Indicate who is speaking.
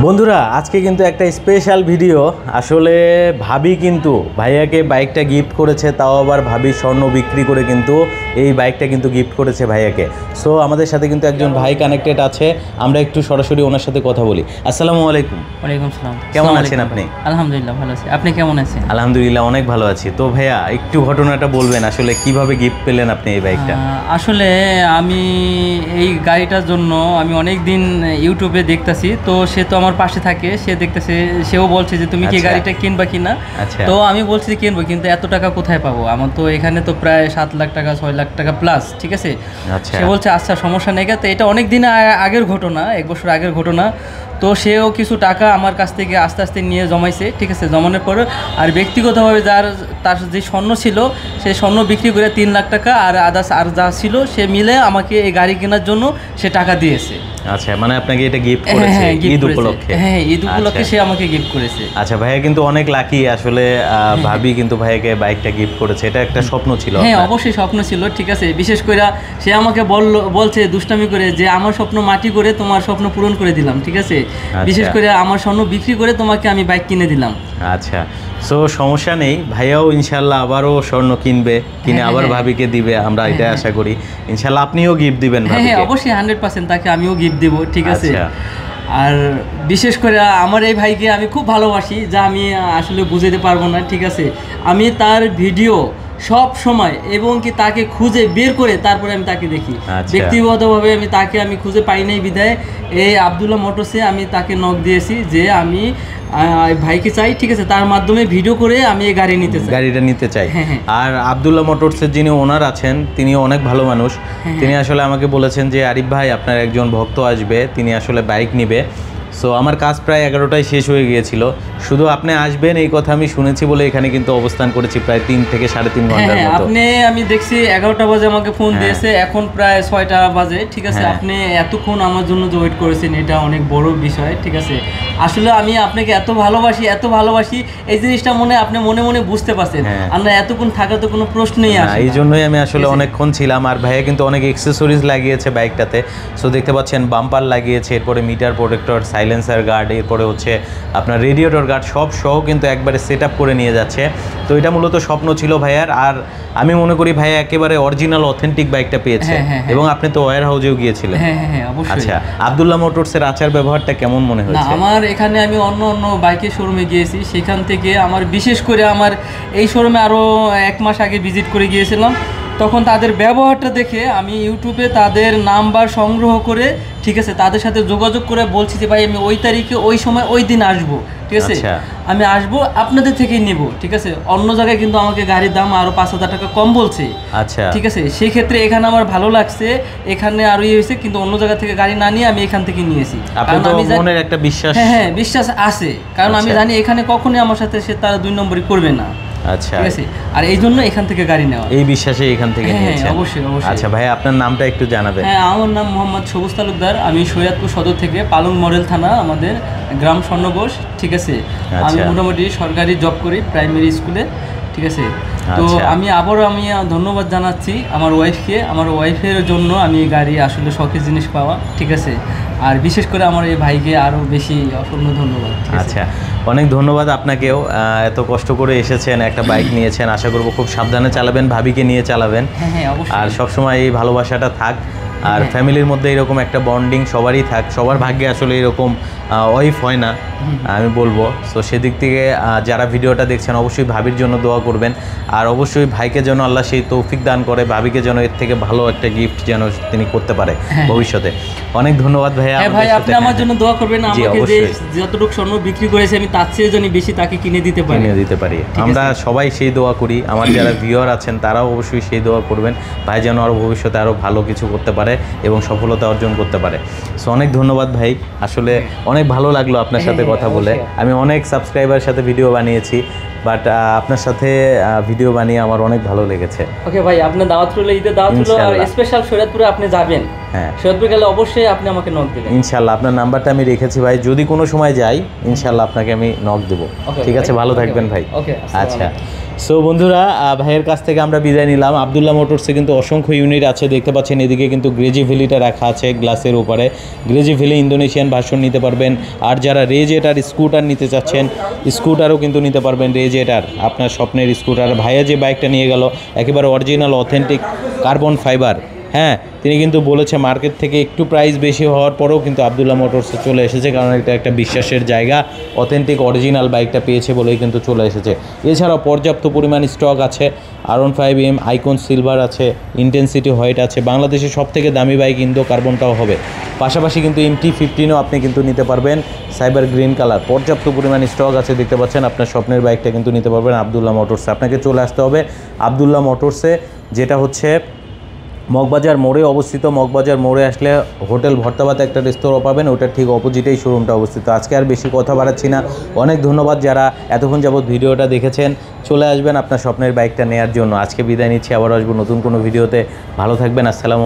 Speaker 1: বন্ধুরা আজকে কিন্তু একটা স্পেশাল ভিডিও। আসলে ভাবি কিন্তু ভাইয়াকে বাইকটা গিফট করেছে, তাও আবার ভাবি স্বর্ণ বিক্রি করে কিন্তু এই বাইকটা কিন্তু গিফট করেছে ভাইয়াকে। সো আমাদের সাথে কিন্তু একজন ভাই কানেক্টেড আছে, আমরা একটু সরাসরি ওনার সাথে কথা বলি। আসসালামু আলাইকুম।
Speaker 2: ওয়ালাইকুম সালাম।
Speaker 1: কেমন আছেন আপনি?
Speaker 2: আলহামদুলিল্লাহ ভালো আছি, আপনি কেমন আছেন?
Speaker 1: আলহামদুলিল্লাহ অনেক ভালো আছি। তো ভাইয়া একটু ঘটনাটা বলবেন, আসলে কিভাবে গিফট পেলেন আপনি এই বাইকটা?
Speaker 2: আসলে আমি এই গাড়িটার জন্য আমি অনেক দিন ইউটিউবে দেখতেছি, তো সে তো আমার পাশে থাকে, সে দেখতেছে, সেও বলছে যে তুমি কি গাড়িটা কিনবা কিনা। তো আমি বলছি যে কিনবো, কিন্তু এত টাকা কোথায় পাবো, আমার তো এখানে তো প্রায় 7 লাখ টাকা 6 লাখ টাকা প্লাস, ঠিক আছে। সে বলছে আচ্ছা সমস্যা নেই। তো এটা অনেক দিন আগের ঘটনা, 1 বছর আগের ঘটনা। তো সেও কিছু টাকা আমার কাছ থেকে আস্তে আস্তে নিয়ে জমাইছে, ঠিক আছে। জমানোর পরে আর ব্যক্তিগতভাবে তার যে স্বর্ণ ছিল সেই স্বর্ণ বিক্রি করে 3 লাখ টাকা আর আদার্স আর যা ছিল সে মিলে আমাকে এই গাড়ি কেনার জন্য সে টাকা দিয়েছে।
Speaker 1: আচ্ছা, মানে আপনাকে এটা গিফট করেছে ঈদ উপলক্ষে?
Speaker 2: হ্যাঁ, ঈদ উপলক্ষে সে আমাকে গিফট করেছে।
Speaker 1: আচ্ছা, ভাইয়া কিন্তু অনেক লাকি আসলে। ভাবি কিন্তু ভাইয়াকে বাইকটা গিফট করেছে, এটা একটা স্বপ্ন ছিল।
Speaker 2: হ্যাঁ, অবশ্যই স্বপ্ন ছিল, ঠিক আছে। বিশেষ করে সে আমাকে বলছে দুষ্টামি করে যে আমার স্বপ্ন মাটি করে তোমার স্বপ্ন পূরণ করে দিলাম, ঠিক আছে। বিশেষ করে আমার স্বর্ণ বিক্রি করে তোমাকে আমি বাইক কিনে দিলাম।
Speaker 1: আচ্ছা, সো সমস্যা নেই, ভাইয়াও ইনশাল্লাহ আবারও স্বর্ণ কিনে আবার ভাবিকে দিবে, আমরা এটা আশা করি। ইনশাল্লাহ আপনিও গিফট দিবেন?
Speaker 2: হ্যাঁ, অবশ্যই 100% তাকে আমিও গিফট দেব, ঠিক আছে। আর বিশেষ করে আমার এই ভাইকে আমি খুব ভালোবাসি, যা আমি আসলে বুঝাতে পারবো না, ঠিক আছে। আমি তার ভিডিও সব সময় এবং কি তাকে খুঁজে বের করে তারপরে আমি তাকে দেখি। ব্যক্তিগতভাবে আমি খুঁজে পাই নাই বিধায় এই আব্দুল্লাহ মোটরসে আমি তাকে নক দিয়েছি যে আমি ভাইকে চাই, ঠিক আছে। তার মাধ্যমে ভিডিও করে আমি এই গাড়িটা নিতে চাই।
Speaker 1: আর আব্দুল্লাহ মোটরসের যিনি ওনার আছেন তিনি অনেক ভালো মানুষ। তিনি আসলে আমাকে বলেছেন যে আরিফ ভাই আপনার একজন ভক্ত আসবে, তিনি আসলে বাইক নিবে। সো আমার কাজ প্রায় 11টায় শেষ হয়ে গিয়েছিল, শুধু আপনি আসবেন এই কথা আমি শুনেছি বলে এখানে কিন্তু অবস্থান করেছি প্রায় 3 থেকে 3.5 ঘন্টার মতো।
Speaker 2: আমি দেখছি 11টা বাজে আমাকে ফোন দিয়েছে, এখন প্রায় 6টা বাজে, ঠিক আছে। আপনি এতক্ষণ আমার জন্য যে ওয়েট করেছেন এটা অনেক বড় বিষয়, ঠিক আছে। আসলে আমি আপনাকে এত ভালোবাসি এই জিনিসটা আপনি মনে মনে বুঝতে পারছেন। আমরা এতক্ষণ থাকার তো কোনো প্রশ্নই আসে না,
Speaker 1: এই জন্যই আমি আসলে অনেকক্ষণ ছিলাম। আর ভাইয়া কিন্তু অনেক অ্যাকসেসরিজ লাগিয়েছে বাইকটাতে। সো দেখতে পাচ্ছেন বাম্পার লাগিয়েছে, এরপরে মিটার প্রোটেক্টর, সাইলেন্সার গার্ড, এরপরে হচ্ছে আপনার রেডিয়েটর গার্ড সব সহ কিন্তু একবারে সেট আপ করে নিয়ে যাচ্ছে। তো এটা মূলত স্বপ্ন ছিল ভাইয়ার। আর আমি মনে করি ভাইয়া একেবারে অরিজিনাল অথেন্টিক বাইকটা পেয়েছে। এবং আপনি তো ওয়্যার হাউসেও গিয়েছিলেন। আচ্ছা, আব্দুল্লাহ মোটরসের আচার ব্যবহারটা কেমন মনে হয়েছে?
Speaker 2: আমার এখানে আমি অন্য বাইকের শোরুমে গিয়েছি, সেখান থেকে আমার বিশেষ করে আমার এই শোরুমে আরও 1 মাস আগে ভিজিট করে গিয়েছিলাম। তখন তাদের ব্যবহারটা দেখে আমি ইউটিউবে তাদের নাম্বার সংগ্রহ করে, ঠিক আছে, তাদের সাথে যোগাযোগ করে বলছি যে ভাই আমি ওই তারিখে ওই সময় ওই দিন আসবো, ঠিক আছে। আমি আসবো আপনাদের থেকেই নেব, ঠিক আছে। অন্য জায়গায় কিন্তু আমাকে গাড়ির দাম আরো 5,000 টাকা কম বলছে, আচ্ছা, ঠিক আছে। সেই ক্ষেত্রে এখানে আমার ভালো লাগছে, এখানে আরো হয়েছে, কিন্তু অন্য জায়গা থেকে গাড়ি না নিয়ে আমি এখান থেকে নিয়েছি।
Speaker 1: কারণ আমি মনের একটা বিশ্বাস,
Speaker 2: হ্যাঁ বিশ্বাস আছে, কারণ আমি জানি এখানে কখনোই আমার সাথে সে তারা 2 নম্বরই করবে না।
Speaker 1: আচ্ছা,
Speaker 2: ঠিক আছে। আর এই জন্য এখান থেকে গাড়ি নেওয়া,
Speaker 1: এই বিশ্বাসে এখান থেকে নিয়েছেন?
Speaker 2: অবশ্যই।
Speaker 1: আচ্ছা ভাই, আপনার নামটা একটু জানাবেন?
Speaker 2: হ্যাঁ, আমার নাম মোহাম্মদ সবুজ তালুকদার, আমি সৈয়দপুর সদর থেকে, পালং মডেল থানা, আমাদের গ্রাম স্বর্ণঘোষ, ঠিক আছে। আমি মোটামুটি সরকারি জব করি প্রাইমারি স্কুলে, ঠিক আছে। তো আমি ধন্যবাদ জানাচ্ছি আমার ওয়াইফকে। আমার ওয়াইফের জন্য আমি গাড়ি আসলে শখের জিনিস পাওয়া, ঠিক আছে। আর বিশেষ করে আমার এই ভাইকে আরও বেশি অসংখ্য ধন্যবাদ।
Speaker 1: আচ্ছা, অনেক ধন্যবাদ আপনাকেও, এত কষ্ট করে এসেছেন, একটা বাইক নিয়েছেন। আশা করবো খুব সাবধানে চালাবেন, ভাবিকে নিয়ে চালাবেন। আর সবসময় এই ভালোবাসাটা থাক। আর ফ্যামিলির মধ্যে এরকম একটা বন্ডিং সবারই থাক, সবার ভাগ্যে আসলে এরকম ওয়াইফ হয় না, আমি বলবো। সো সেদিক থেকে যারা ভিডিওটা দেখছেন অবশ্যই ভাবির জন্য দোয়া করবেন। আর অবশ্যই ভাইকে যেন আল্লাহ সেই তৌফিক দান করে, ভাবিকে যেন এর থেকে ভালো একটা গিফট যেন তিনি করতে পারে ভবিষ্যতে। অনেক ধন্যবাদ ভাইয়া।
Speaker 2: ভাই, আপনি আমার জন্য দোয়া করবেন, আমাকে যে যতটুকু স্বর্ণ বিক্রি করেছে আমি তার চেয়ে যেন বেশি তাকে কিনে দিতে পারি। আমরা সবাই সেই দোয়া করি। আমার যারা ভিউয়ার আছেন তারাও অবশ্যই সেই দোয়া করবেন, ভাই যেন আরও ভবিষ্যতে আরও ভালো কিছু করতে পারে এবং সফলতা অর্জন করতে পারে। সো অনেক ধন্যবাদ ভাই, আসলে অনেক ভালো লাগলো আপনার সাথে কথা বলে। আমি অনেক সাবস্ক্রাইবারের সাথে ভিডিও বানিয়েছি, বাট আপনার সাথে ভিডিও বানিয়ে আমার অনেক ভালো লেগেছে। ওকে ভাই, আপনার দাওয়াত রইল, ঈদের দাওয়াত রইল। আর স্পেশাল সৈয়দপুরে আপনি যাবেন, হ্যাঁ, সৈয়দপুর গেলে অবশ্যই আপনি আমাকে নক দিবেন
Speaker 1: ইনশাআল্লাহ। আপনার নাম্বারটা আমি রেখেছি ভাই, যদি কোনো সময় যাই ইনশাআল্লাহ আপনাকে আমি নক দেব। ঠিক আছে, ভালো থাকবেন ভাই।
Speaker 2: ওকে,
Speaker 1: আচ্ছা। সো বন্ধুরা, ভাইয়ের কাছ থেকে আমরা বিদায় নিলাম। আবদুল্লাহ মোটরসে কিন্তু অসংখ্য ইউনিট আছে, দেখতে পাচ্ছেন এদিকে কিন্তু গ্রেজি ভ্যালিটা রাখা আছে গ্লাসের উপরে। গ্রেজি ভ্যালি ইন্দোনেশিয়ান ভার্সন নিতে পারবেন। আর যারা রেজেটার স্কুটার নিতে চাচ্ছেন, স্কুটারও কিন্তু নিতে পারবেন। রেজেটার আপনার স্বপ্নের স্কুটার। ভাইয়া যে বাইকটা নিয়ে গেল একেবারে অরিজিনাল অথেন্টিক কার্বন ফাইবার। হ্যাঁ, তিনি কিন্তু বলেছে মার্কেট থেকে একটু প্রাইস বেশি হওয়ার পরেও কিন্তু আবদুল্লাহ মোটরসে চলে এসেছে, কারণ এটা একটা বিশ্বাসের জায়গা। অথেন্টিক অরিজিনাল বাইকটা পেয়েছে বলেই কিন্তু চলে এসেছে। এছাড়াও পর্যাপ্ত পরিমাণ স্টক আছে। R15M, আইকন সিলভার আছে, ইন্টেন্সিটি হোয়াইট আছে। বাংলাদেশের সবথেকে দামি বাইক ইন্দো কার্বনটাও হবে। পাশাপাশি কিন্তু MT-15ও আপনি কিন্তু নিতে পারবেন, সাইবার গ্রিন কালার। পর্যাপ্ত পরিমাণ স্টক আছে, দেখতে পাচ্ছেন। আপনার স্বপ্নের বাইকটা কিন্তু নিতে পারবেন আবদুল্লাহ মোটরসে। আপনাকে চলে আসতে হবে আবদুল্লাহ মোটরসে, যেটা হচ্ছে মগবাজার মোড়ে অবস্থিত। মগবাজার মোড়ে আসলে হোটেল ভর্তাবাতে একটা রেস্তোরাঁ পাবেন, ওটার ঠিক অপোজিটেই শোরুমটা অবস্থিত। আজকে আর বেশি কথা বাড়াচ্ছি না। অনেক ধন্যবাদ যারা এতক্ষণ যাবত ভিডিওটা দেখেছেন। চলে আসবেন আপনার স্বপ্নের বাইকটা নেওয়ার জন্য। আজকে বিদায় নিচ্ছি, আবার আসবো নতুন কোনো ভিডিওতে। ভালো থাকবেন। আসসালামু